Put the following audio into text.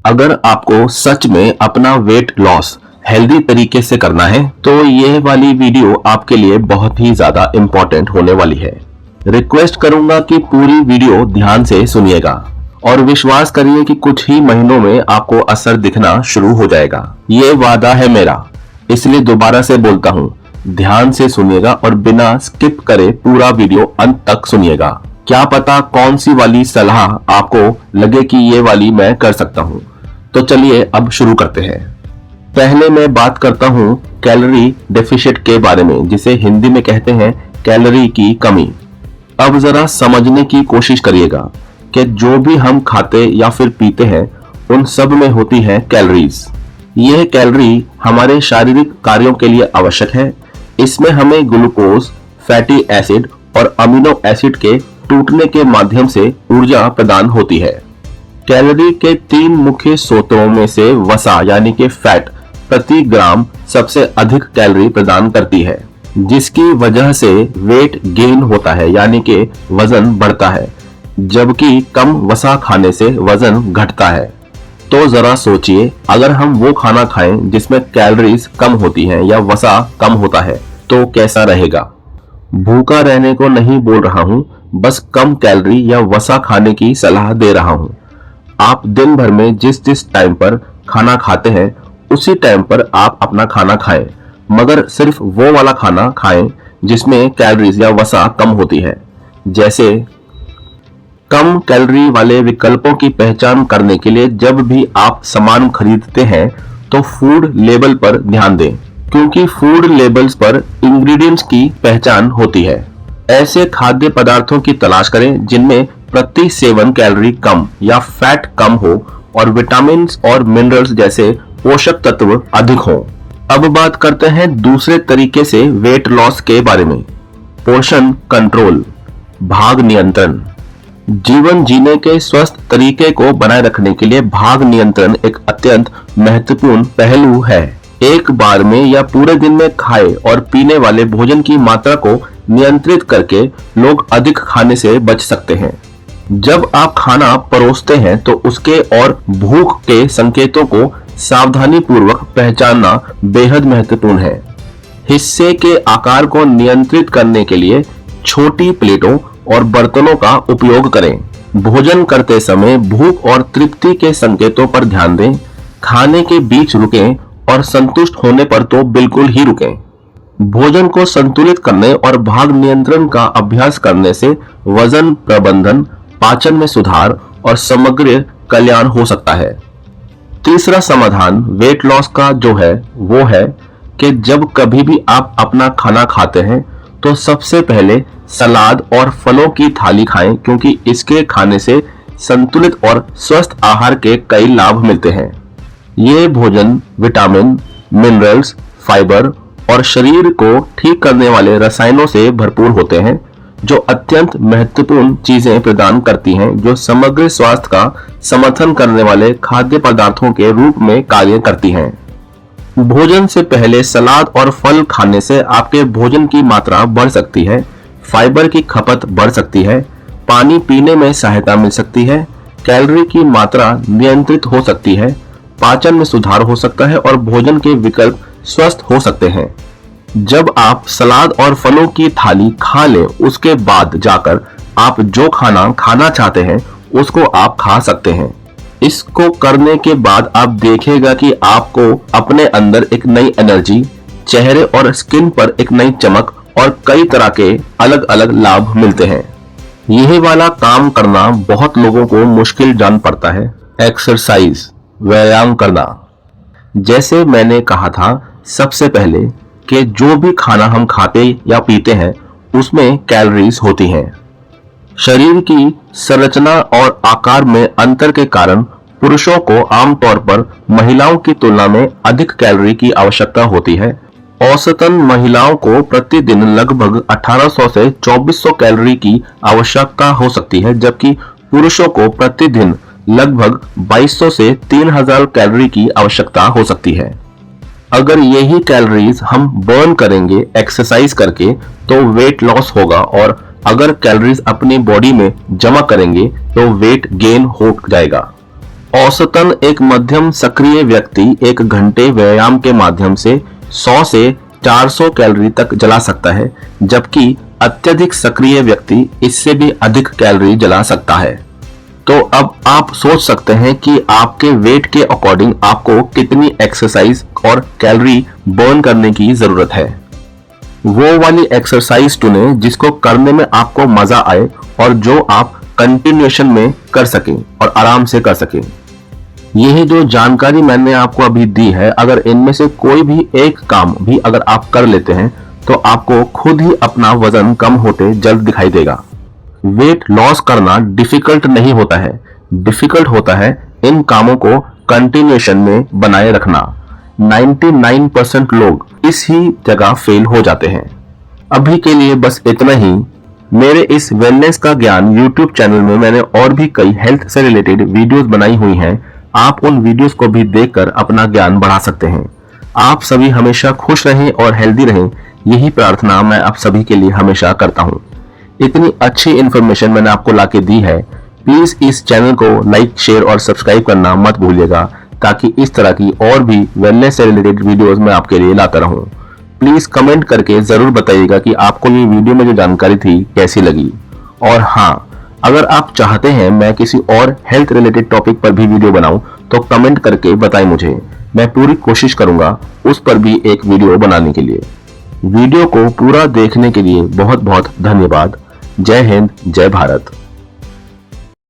अगर आपको सच में अपना वेट लॉस हेल्दी तरीके से करना है तो ये वाली वीडियो आपके लिए बहुत ही ज्यादा इम्पोर्टेंट होने वाली है। रिक्वेस्ट करूंगा कि पूरी वीडियो ध्यान से सुनिएगा और विश्वास करिए कि कुछ ही महीनों में आपको असर दिखना शुरू हो जाएगा। ये वादा है मेरा, इसलिए दोबारा से बोलता हूँ, ध्यान से सुनिएगा और बिना स्किप करे पूरा वीडियो अंत तक सुनिएगा। क्या पता कौन सी वाली सलाह आपको लगे कि ये वाली मैं कर सकता हूँ। तो चलिए अब शुरू करते हैं। पहले मैं बात करता हूँ कैलोरी डेफिशिट के बारे में, जिसे हिंदी में कहते हैं कैलोरी की कमी। अब जरा समझने की कोशिश करिएगा कि जो भी हम खाते या फिर पीते हैं उन सब में होती है कैलोरीज। यह कैलोरी हमारे शारीरिक कार्यों के लिए आवश्यक है। इसमें हमें ग्लूकोज, फैटी एसिड और अमीनो एसिड के टूटने के माध्यम से ऊर्जा प्रदान होती है। कैलोरी के 3 मुख्य स्रोतों में से वसा यानी कि फैट प्रति ग्राम सबसे अधिक कैलोरी प्रदान करती है, जिसकी वजह से वेट गेन होता है यानी कि वजन बढ़ता है, जबकि कम वसा खाने से वजन घटता है। तो जरा सोचिए, अगर हम वो खाना खाएं जिसमें कैलोरीज कम होती हैं या वसा कम होता है तो कैसा रहेगा। भूखा रहने को नहीं बोल रहा हूं, बस कम कैलोरी या वसा खाने की सलाह दे रहा हूं। आप दिन भर में जिस जिस टाइम पर खाना खाते हैं उसी टाइम पर आप अपना खाना खाएं, मगर सिर्फ वो वाला खाना खाएं जिसमें कैलोरीज या वसा कम होती है। जैसे कम कैलोरी वाले विकल्पों की पहचान करने के लिए जब भी आप सामान खरीदते हैं तो फूड लेबल पर ध्यान दें, क्योंकि फूड लेबल्स पर इंग्रेडिएंट्स की पहचान होती है। ऐसे खाद्य पदार्थों की तलाश करें जिनमें प्रति सेवन कैलोरी कम या फैट कम हो और विटामिन और मिनरल्स जैसे पोषक तत्व अधिक हो। अब बात करते हैं दूसरे तरीके से वेट लॉस के बारे में, पोर्शन कंट्रोल, भाग नियंत्रण। जीवन जीने के स्वस्थ तरीके को बनाए रखने के लिए भाग नियंत्रण एक अत्यंत महत्वपूर्ण पहलू है। एक बार में या पूरे दिन में खाए और पीने वाले भोजन की मात्रा को नियंत्रित करके लोग अधिक खाने से बच सकते हैं। जब आप खाना परोसते हैं तो उसके और भूख के संकेतों को सावधानी पूर्वक पहचानना बेहद महत्वपूर्ण है। हिस्से के आकार को नियंत्रित करने के लिए छोटी प्लेटों और बर्तनों का उपयोग करें। भोजन करते समय भूख और तृप्ति के संकेतों पर ध्यान दें। खाने के बीच रुकें और संतुष्ट होने पर तो बिल्कुल ही रुकें। भोजन को संतुलित करने और भाग नियंत्रण का अभ्यास करने से वजन प्रबंधन, पाचन में सुधार और समग्र कल्याण हो सकता है। तीसरा समाधान वेट लॉस का जो है वो है कि जब कभी भी आप अपना खाना खाते हैं तो सबसे पहले सलाद और फलों की थाली खाएं, क्योंकि इसके खाने से संतुलित और स्वस्थ आहार के कई लाभ मिलते हैं। ये भोजन विटामिन, मिनरल्स, फाइबर और शरीर को ठीक करने वाले रसायनों से भरपूर होते हैं, जो अत्यंत महत्वपूर्ण चीजें प्रदान करती हैं, जो समग्र स्वास्थ्य का समर्थन करने वाले खाद्य पदार्थों के रूप में कार्य करती हैं। भोजन से पहले सलाद और फल खाने से आपके भोजन की मात्रा बढ़ सकती है, फाइबर की खपत बढ़ सकती है, पानी पीने में सहायता मिल सकती है, कैलोरी की मात्रा नियंत्रित हो सकती है, पाचन में सुधार हो सकता है और भोजन के विकल्प स्वस्थ हो सकते हैं। जब आप सलाद और फलों की थाली खा लें, उसके बाद जाकर आप जो खाना खाना चाहते हैं उसको आप खा सकते हैं। इसको करने के बाद आप देखेगा कि आपको अपने अंदर एक नई एनर्जी, चेहरे और स्किन पर एक नई चमक और कई तरह के अलग अलग लाभ मिलते हैं। यही वाला काम करना बहुत लोगों को मुश्किल जान पड़ता है। एक्सरसाइज, व्यायाम करना। जैसे मैंने कहा था सबसे पहले कि जो भी खाना हम खाते या पीते हैं उसमें कैलोरीज होती हैं। शरीर की संरचना और आकार में अंतर के कारण पुरुषों को आमतौर पर महिलाओं की तुलना में अधिक कैलोरी की आवश्यकता होती है। औसतन महिलाओं को प्रतिदिन लगभग 1800 से 2400 कैलोरी की आवश्यकता हो सकती है, जबकि पुरुषों को प्रतिदिन लगभग 2200 से 3000 कैलोरी की आवश्यकता हो सकती है। अगर यही कैलोरीज हम बर्न करेंगे एक्सरसाइज करके तो वेट लॉस होगा, और अगर कैलोरीज अपनी बॉडी में जमा करेंगे तो वेट गेन हो जाएगा। औसतन एक मध्यम सक्रिय व्यक्ति 1 घंटे व्यायाम के माध्यम से 100 से 400 कैलोरी तक जला सकता है, जबकि अत्यधिक सक्रिय व्यक्ति इससे भी अधिक कैलोरी जला सकता है। तो अब आप सोच सकते हैं कि आपके वेट के अकॉर्डिंग आपको कितनी एक्सरसाइज और कैलोरी बर्न करने की जरूरत है। वो वाली एक्सरसाइज चुनें जिसको करने में आपको मजा आए और जो आप कंटिन्यूएशन में कर सकें और आराम से कर सकें। यह जो जानकारी मैंने आपको अभी दी है, अगर इनमें से कोई भी एक काम भी अगर आप कर लेते हैं तो आपको खुद ही अपना वजन कम होते जल्द दिखाई देगा। वेट लॉस करना डिफिकल्ट नहीं होता है, डिफिकल्ट होता है इन कामों को कंटिन्यूएशन में बनाए रखना। 99% लोग इस ही जगह फेल हो जाते हैं। अभी के लिए बस इतना ही। मेरे इस वेलनेस का ज्ञान YouTube चैनल में मैंने और भी कई हेल्थ से रिलेटेड वीडियोस बनाई हुई हैं। आप उन वीडियोस को भी देखकर अपना ज्ञान बढ़ा सकते हैं। आप सभी हमेशा खुश रहें और हेल्दी रहें, यही प्रार्थना मैं आप सभी के लिए हमेशा करता हूं। इतनी अच्छी इन्फॉर्मेशन मैंने आपको लाके दी है। प्लीज इस चैनल को लाइक, शेयर और सब्सक्राइब करना मत भूलिएगा, ताकि इस तरह की और भी वेलनेस से रिलेटेड वीडियोस मैं आपके लिए लाता रहूं। प्लीज कमेंट करके जरूर बताइएगा कि आपको ये वीडियो में जो जानकारी थी कैसी लगी। और हाँ, अगर आप चाहते हैं मैं किसी और हेल्थ रिलेटेड टॉपिक पर भी वीडियो बनाऊं तो कमेंट करके बताएं मुझे। मैं पूरी कोशिश करूंगा उस पर भी एक वीडियो बनाने के लिए। वीडियो को पूरा देखने के लिए बहुत बहुत धन्यवाद। जय हिंद, जय भारत।